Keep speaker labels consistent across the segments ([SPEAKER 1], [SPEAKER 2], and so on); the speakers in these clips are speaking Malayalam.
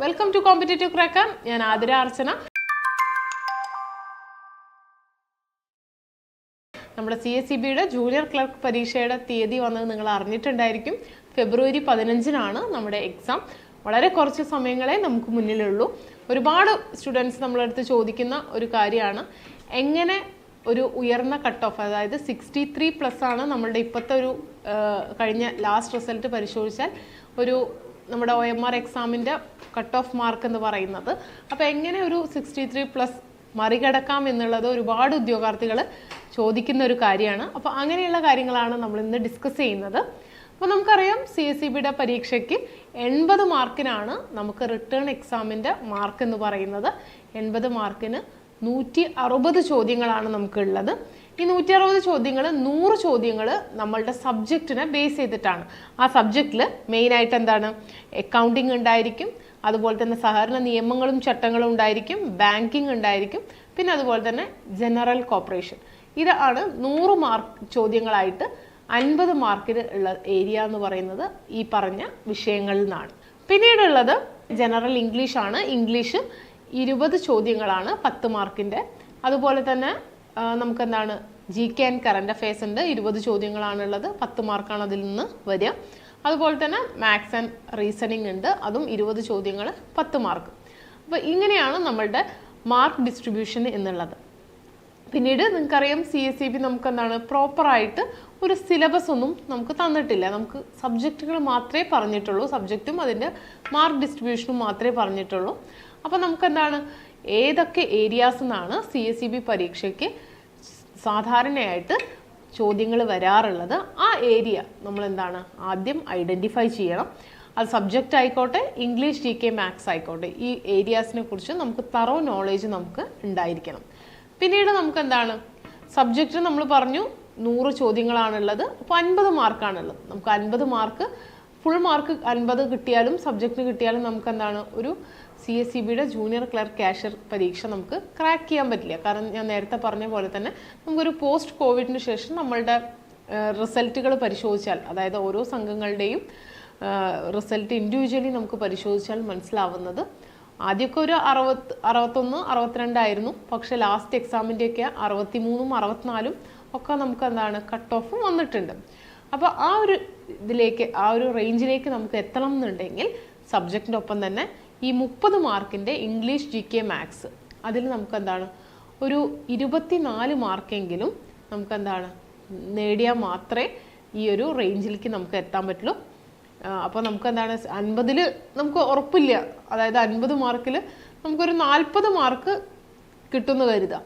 [SPEAKER 1] Welcome to competitive cracker. ഞാൻ ആതിര അർച്ചന. നമ്മുടെ CSEBയുടെ ജൂനിയർ ക്ലർക്ക് പരീക്ഷയുടെ തീയതി വന്നത് നിങ്ങൾ അറിഞ്ഞിട്ടുണ്ടായിരിക്കും. ഫെബ്രുവരി 15-നാണ് നമ്മുടെ എക്സാം. വളരെ കുറച്ച് സമയങ്ങളെ നമുക്ക് മുന്നിലുള്ളൂ. ഒരുപാട് സ്റ്റുഡൻസ് നമ്മളടുത്ത് ചോദിക്കുന്ന ഒരു കാര്യമാണ്, എങ്ങനെ ഒരു ഉയർന്ന കട്ട് ഓഫ്, അതായത് 63+ ആണ് നമ്മളുടെ ഇപ്പോഴത്തെ ഒരു കഴിഞ്ഞ ലാസ്റ്റ് റിസൾട്ട് പരിശോധിച്ചാൽ ഒരു നമ്മുടെ OMR എക്സാമിൻ്റെ കട്ട് ഓഫ് മാർക്ക് എന്ന് പറയുന്നത്. അപ്പോൾ എങ്ങനെ ഒരു 63+ മറികടക്കാം എന്നുള്ളത് ഒരുപാട് ഉദ്യോഗാർത്ഥികൾ ചോദിക്കുന്ന ഒരു കാര്യമാണ്. അപ്പോൾ അങ്ങനെയുള്ള കാര്യങ്ങളാണ് നമ്മൾ ഇന്ന് ഡിസ്കസ് ചെയ്യുന്നത്. അപ്പോൾ നമുക്കറിയാം CSEBയുടെ പരീക്ഷയ്ക്ക് 80 മാർക്കിനാണ് നമുക്ക് റിട്ടേൺ എക്സാമിൻ്റെ മാർക്ക് എന്ന് പറയുന്നത്. 80 മാർക്കിന് 160 ചോദ്യങ്ങളാണ് നമുക്കുള്ളത്. ഈ 160 ചോദ്യങ്ങൾ 100 ചോദ്യങ്ങൾ നമ്മളുടെ സബ്ജക്റ്റിനെ ബേസ് ചെയ്തിട്ടാണ്. ആ സബ്ജക്റ്റിൽ മെയിനായിട്ട് എന്താണ്, അക്കൗണ്ടിങ് ഉണ്ടായിരിക്കും, അതുപോലെ തന്നെ സഹകരണ നിയമങ്ങളും ചട്ടങ്ങളും ഉണ്ടായിരിക്കും, ബാങ്കിങ് ഉണ്ടായിരിക്കും, പിന്നെ അതുപോലെ തന്നെ ജനറൽ കോർപ്പറേഷൻ. ഇതാണ് 100 മാർക്ക് ചോദ്യങ്ങളായിട്ട് 50 മാർക്കിന് ഉള്ള ഏരിയ എന്ന് പറയുന്നത് ഈ പറഞ്ഞ വിഷയങ്ങളിൽ നിന്നാണ്. പിന്നീടുള്ളത് ജനറൽ ഇംഗ്ലീഷ് ആണ്. ഇംഗ്ലീഷ് 20 ചോദ്യങ്ങളാണ് 10 മാർക്കിൻ്റെ. അതുപോലെ തന്നെ നമുക്കെന്താണ് GK ആൻഡ് കറണ്ട് അഫയേഴ്സ് ഉണ്ട്, 20 ചോദ്യങ്ങളാണുള്ളത്, 10 മാർക്കാണ് അതിൽ നിന്ന് വരിക. അതുപോലെ തന്നെ മാത്സ് ആൻഡ് റീസണിങ് ഉണ്ട്, അതും 20 ചോദ്യങ്ങൾ 10 മാർക്ക്. അപ്പോൾ ഇങ്ങനെയാണ് നമ്മളുടെ മാർക്ക് ഡിസ്ട്രിബ്യൂഷൻ എന്നുള്ളത്. പിന്നീട് നിങ്ങൾക്കറിയാം CSEB നമുക്ക് എന്താണ് പ്രോപ്പറായിട്ട് ഒരു സിലബസ് ഒന്നും നമുക്ക് തന്നിട്ടില്ല. നമുക്ക് സബ്ജക്റ്റുകൾ മാത്രമേ പറഞ്ഞിട്ടുള്ളൂ, സബ്ജക്റ്റും അതിൻ്റെ മാർക്ക് ഡിസ്ട്രിബ്യൂഷനും മാത്രമേ പറഞ്ഞിട്ടുള്ളൂ. അപ്പോൾ നമുക്കെന്താണ് ഏതൊക്കെ ഏരിയാസ് എന്നാണ് CSEB പരീക്ഷയ്ക്ക് സാധാരണയായിട്ട് ചോദ്യങ്ങൾ വരാറുള്ളത്, ആ ഏരിയ നമ്മൾ എന്താണ് ആദ്യം ഐഡൻറ്റിഫൈ ചെയ്യണം. അത് സബ്ജക്റ്റ് ആയിക്കോട്ടെ, ഇംഗ്ലീഷ് GK മാത്സ് ആയിക്കോട്ടെ, ഈ ഏരിയാസിനെ കുറിച്ച് നമുക്ക് തറോ നോളേജ് നമുക്ക് ഉണ്ടായിരിക്കണം. പിന്നീട് നമുക്ക് എന്താണ് സബ്ജക്റ്റ് നമ്മൾ പറഞ്ഞു 100 ചോദ്യങ്ങളാണുള്ളത്, അപ്പോൾ 50 മാർക്കാണുള്ളത്. നമുക്ക് 50 മാർക്ക് ഫുൾ മാർക്ക് 50 കിട്ടിയാലും സബ്ജക്റ്റിന് കിട്ടിയാലും നമുക്ക് എന്താണ് ഒരു CSEBയുടെ ജൂനിയർ ക്ലർക്ക് കാഷ്യർ പരീക്ഷ നമുക്ക് ക്രാക്ക് ചെയ്യാൻ പറ്റില്ല. കാരണം ഞാൻ നേരത്തെ പറഞ്ഞ പോലെ തന്നെ നമുക്കൊരു പോസ്റ്റ് കോവിഡിന് ശേഷം നമ്മളുടെ റിസൾട്ടുകൾ പരിശോധിച്ചാൽ, അതായത് ഓരോ സംഘങ്ങളുടെയും റിസൾട്ട് ഇൻഡിവിജ്വലി നമുക്ക് പരിശോധിച്ചാൽ മനസ്സിലാവുന്നത് ആദ്യമൊക്കെ ഒരു 61, 62 ആയിരുന്നു. പക്ഷെ ലാസ്റ്റ് എക്സാമിൻ്റെയൊക്കെ 63, 64 ഒക്കെ നമുക്ക് എന്താണ് കട്ട് ഓഫ് വന്നിട്ടുണ്ട്. അപ്പോൾ ആ ഒരു ഇതിലേക്ക്, ആ ഒരു റേഞ്ചിലേക്ക് നമുക്ക് എത്തണം എന്നുണ്ടെങ്കിൽ സബ്ജക്റ്റിൻ്റെ ഒപ്പം തന്നെ ഈ 30 മാർക്കിൻ്റെ ഇംഗ്ലീഷ് GK മാത്സ് അതിൽ നമുക്ക് എന്താണ് ഒരു 24 മാർക്കെങ്കിലും നമുക്ക് എന്താണ് നേടിയാൽ മാത്രമേ ഈ ഒരു റേഞ്ചിലേക്ക് നമുക്ക് എത്താൻ പറ്റുള്ളൂ. അപ്പോൾ നമുക്ക് എന്താണ് 50-ൽ നമുക്ക് ഉറപ്പില്ല, അതായത് 50 മാർക്കിൽ നമുക്കൊരു 40 മാർക്ക് കിട്ടുമെന്ന് കരുതാം.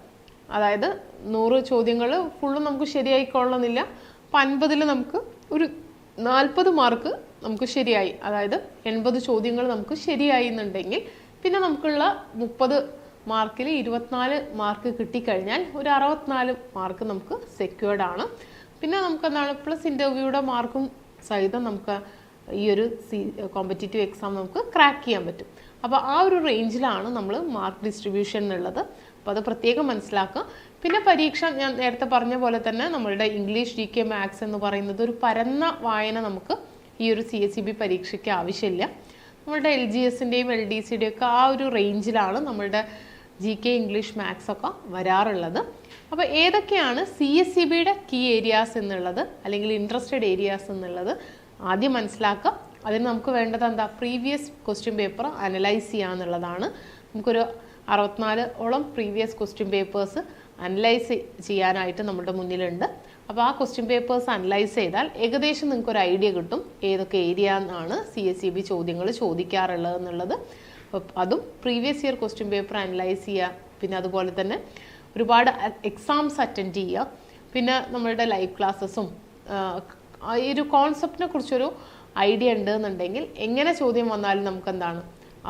[SPEAKER 1] അതായത് 100 ചോദ്യങ്ങൾ ഫുള്ളും നമുക്ക് ശരിയായിക്കൊള്ളണമെന്നില്ല. അപ്പോൾ 50-ൽ നമുക്ക് ഒരു 40 മാർക്ക് നമുക്ക് ശരിയായി, അതായത് 80 ചോദ്യങ്ങൾ നമുക്ക് ശരിയായി എന്നുണ്ടെങ്കിൽ പിന്നെ നമുക്കുള്ള 30 മാർക്കിൽ 24 മാർക്ക് കിട്ടിക്കഴിഞ്ഞാൽ ഒരു 64 മാർക്ക് നമുക്ക് സെക്യൂർഡ് ആണ്. പിന്നെ നമുക്ക് എന്താണ് പ്ലസ് ഇൻ്റർവ്യൂയുടെ മാർക്കും സഹിതം നമുക്ക് ഈ ഒരു കോമ്പറ്റേറ്റീവ് എക്സാം നമുക്ക് ക്രാക്ക് ചെയ്യാൻ പറ്റും. അപ്പോൾ ആ ഒരു റേഞ്ചിലാണ് നമ്മൾ മാർക്ക് ഡിസ്ട്രിബ്യൂഷൻ എന്നുള്ളത്. അപ്പോൾ അത് പ്രത്യേകം മനസ്സിലാക്കുക. പിന്നെ പരീക്ഷ ഞാൻ നേരത്തെ പറഞ്ഞ പോലെ തന്നെ നമ്മളുടെ ഇംഗ്ലീഷ് GK മാത്സ് എന്ന് പറയുന്നത് ഒരു പരന്ന വായന നമുക്ക് ഈ ഒരു CSEB പരീക്ഷയ്ക്ക് ആവശ്യമില്ല. നമ്മളുടെ LGSൻ്റെയും LDCയുടെയും ഒക്കെ ആ ഒരു റേഞ്ചിലാണ് നമ്മളുടെ GK ഇംഗ്ലീഷ് മാത്സ് ഒക്കെ വരാറുള്ളത്. അപ്പോൾ ഏതൊക്കെയാണ് CSEBയുടെ കീ ഏരിയാസ് എന്നുള്ളത്, അല്ലെങ്കിൽ ഇൻട്രസ്റ്റഡ് ഏരിയാസ് എന്നുള്ളത് ആദ്യം മനസ്സിലാക്കുക. അതിന് നമുക്ക് വേണ്ടത് എന്താ, പ്രീവിയസ് ക്വസ്റ്റ്യൻ പേപ്പർ അനലൈസ് ചെയ്യുക എന്നുള്ളതാണ്. നമുക്കൊരു 64ഓളം പ്രീവിയസ് ക്വസ്റ്റ്യൻ പേപ്പേഴ്സ് അനലൈസ് ചെയ്യാനായിട്ട് നമ്മുടെ മുന്നിലുണ്ട്. അപ്പോൾ ആ ക്വസ്റ്റ്യൻ പേപ്പേഴ്സ് അനലൈസ് ചെയ്താൽ ഏകദേശം നിങ്ങൾക്കൊരു ഐഡിയ കിട്ടും ഏതൊക്കെ ഏരിയ എന്നാണ് CSEB ചോദ്യങ്ങൾ ചോദിക്കാറുള്ളത് എന്നുള്ളത്. അതും previous year question paper analyse ചെയ്യുക, പിന്നെ അതുപോലെ തന്നെ ഒരുപാട് എക്സാംസ് അറ്റൻഡ് ചെയ്യുക, പിന്നെ നമ്മളുടെ ലൈവ് ക്ലാസ്സസും ഈ ഒരു കോൺസെപ്റ്റിനെ കുറിച്ചൊരു ഐഡിയ ഉണ്ട് എന്നുണ്ടെങ്കിൽ എങ്ങനെ ചോദ്യം വന്നാലും നമുക്ക് എന്താണ്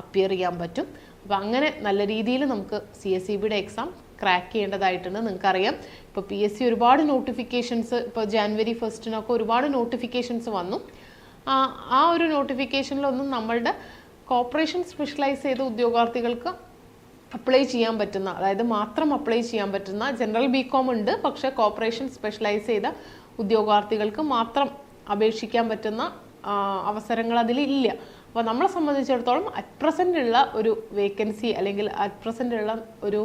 [SPEAKER 1] അപ്പിയർ ചെയ്യാൻ പറ്റും. അപ്പോൾ അങ്ങനെ നല്ല രീതിയിൽ നമുക്ക് CSEBയുടെ എക്സാം ക്രാക്ക് ചെയ്യേണ്ടതായിട്ടുണ്ട്. നിങ്ങൾക്കറിയാം ഇപ്പോൾ PSC ഒരുപാട് നോട്ടിഫിക്കേഷൻസ്, ഇപ്പോൾ ജാനുവരി 1-നൊക്കെ ഒരുപാട് നോട്ടിഫിക്കേഷൻസ് വന്നു. ആ ഒരു നോട്ടിഫിക്കേഷനിലൊന്നും നമ്മളുടെ കോർപ്പറേഷൻ സ്പെഷ്യലൈസ് ചെയ്ത ഉദ്യോഗാർത്ഥികൾക്ക് അപ്ലൈ ചെയ്യാൻ പറ്റുന്ന, അതായത് മാത്രം അപ്ലൈ ചെയ്യാൻ പറ്റുന്ന, ജനറൽ BCom ഉണ്ട്, പക്ഷേ കോർപ്പറേഷൻ സ്പെഷ്യലൈസ് ചെയ്ത ഉദ്യോഗാർത്ഥികൾക്ക് മാത്രം അപേക്ഷിക്കാൻ പറ്റുന്ന അവസരങ്ങൾ അതിലില്ല. അപ്പോൾ നമ്മളെ സംബന്ധിച്ചിടത്തോളം അറ്റ് പ്രസൻ്റ് ഉള്ള ഒരു വേക്കൻസി അല്ലെങ്കിൽ അറ്റ് പ്രസൻ്റ് ഉള്ള ഒരു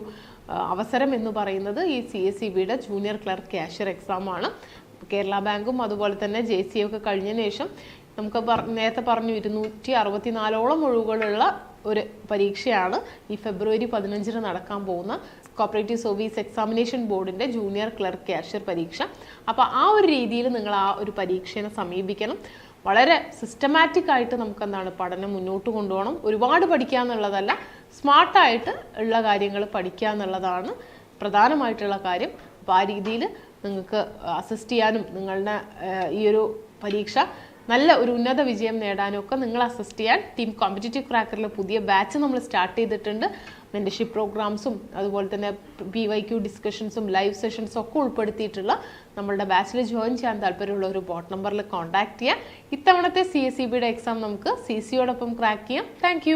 [SPEAKER 1] അവസരം എന്ന് പറയുന്നത് ഈ CSEBയുടെ ജൂനിയർ ക്ലർക്ക് ക്യാഷ്യർ എക്സാമാണ്. കേരള ബാങ്കും അതുപോലെ തന്നെ JCA ഒക്കെ കഴിഞ്ഞതിന് ശേഷം നമുക്ക് നേരത്തെ പറഞ്ഞു 264ഓളം ഒഴിവുകളുള്ള ഒരു പരീക്ഷയാണ് ഈ ഫെബ്രുവരി 15 നടക്കാൻ പോകുന്ന കോപ്പറേറ്റീവ് സർവീസ് എക്സാമിനേഷൻ ബോർഡിൻ്റെ ജൂനിയർ ക്ലർക്ക് ക്യാഷ്യർ പരീക്ഷ. അപ്പോൾ ആ ഒരു രീതിയിൽ നിങ്ങൾ ആ ഒരു പരീക്ഷയെ സമീപിക്കണം. വളരെ സിസ്റ്റമാറ്റിക് ആയിട്ട് നമുക്ക് എന്താണ് പഠനം മുന്നോട്ട് കൊണ്ടുപോകണം. ഒരുപാട് പഠിക്കുക എന്നുള്ളതല്ല, സ്മാർട്ടായിട്ട് ഉള്ള കാര്യങ്ങൾ പഠിക്കുക എന്നുള്ളതാണ് പ്രധാനമായിട്ടുള്ള കാര്യം. അപ്പോൾ ആ രീതിയിൽ നിങ്ങൾക്ക് അസിസ്റ്റ് ചെയ്യാനും നിങ്ങളുടെ ഈ ഒരു പരീക്ഷ നല്ല ഒരു ഉന്നത വിജയം നേടാനും ഒക്കെ നിങ്ങൾ അസിസ്റ്റ് ചെയ്യാൻ ടീം കോമ്പറ്റീറ്റീവ് ക്രാക്കറിലെ പുതിയ ബാച്ച് നമ്മൾ സ്റ്റാർട്ട് ചെയ്തിട്ടുണ്ട്. മെൻറ്റർഷിപ്പ് പ്രോഗ്രാംസും അതുപോലെ തന്നെ PYQ ഡിസ്കഷൻസും ലൈവ് സെഷൻസും ഒക്കെ ഉൾപ്പെടുത്തിയിട്ടുള്ള നമ്മളുടെ ബാച്ചിൽ ജോയിൻ ചെയ്യാൻ താല്പര്യമുള്ള ഒരു ബോട്ട് നമ്പറിൽ കോൺടാക്ട് ചെയ്യാം. ഇത്തവണത്തെ CSEBയുടെ എക്സാം നമുക്ക് CCയോടൊപ്പം ക്രാക്ക് ചെയ്യാം. താങ്ക്